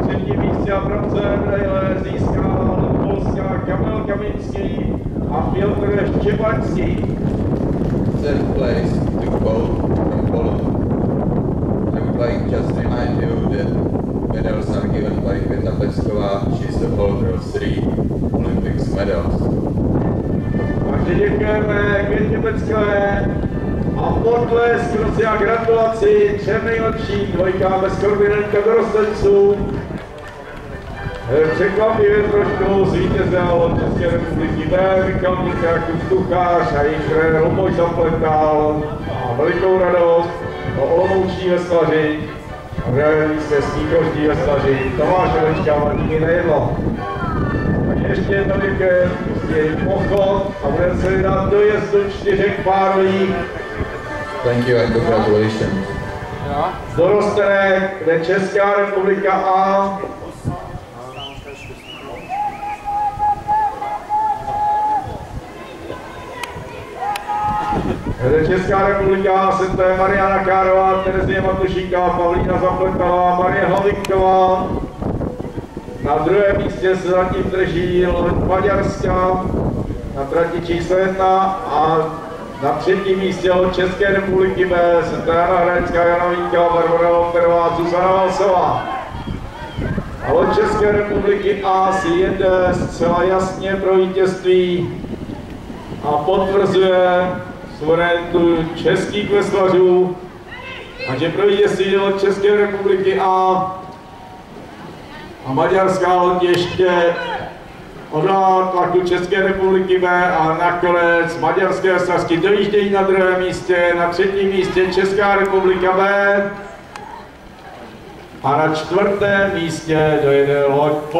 třetím místě a bronzové medaile získal Polska Kamil Kaminský a Piotr Štěpačský. Third place to gold from Poland. I would like just to remind you that medals are given by Květa Pecková. She is the holder of 3 Olympics medals. Takže děkujeme Květě Peckové a potlesk, prosím a gratulaci 3 nejlepším dvojkám bez korbinenka dorostenců. Překvapivě trošku zvítězil České republiky B, Michal Mika, Kustuchář a jejich trenér Luboš Zapletal. A velikou radost o olomouční veslaři a v druhém místě sníkoždí veslaři Tomáš Lečka a Martiny Nejedlo. Tak ještě jednou děkujeme, je pochod a budeme se vydat do jezdu 4 párových. Thank you and congratulations. Dorostenek, kde Česká republika A Česká republika se to je Mariana Kárová, Terezie Matušíková, Pavlína Zapletalá, Marie Hlavíková. Na druhém místě se zatím drží loď Maďarska na trati číslo 1 a na třetím místě loď České republiky B se to Jana Hranická, Jana Vínková, Barbara Loperová, Zuzana Valsová. A loď České republiky A si jede zcela jasně pro vítězství a potvrzuje suverenitu českých veslařů a že pro vítězství jde loď České republiky A maďarská loď ještě odolala tlaku České republiky B a nakonec maďarské veslařky dojíždějí na druhém místě, na třetím místě Česká republika B a na čtvrtém místě dojede loď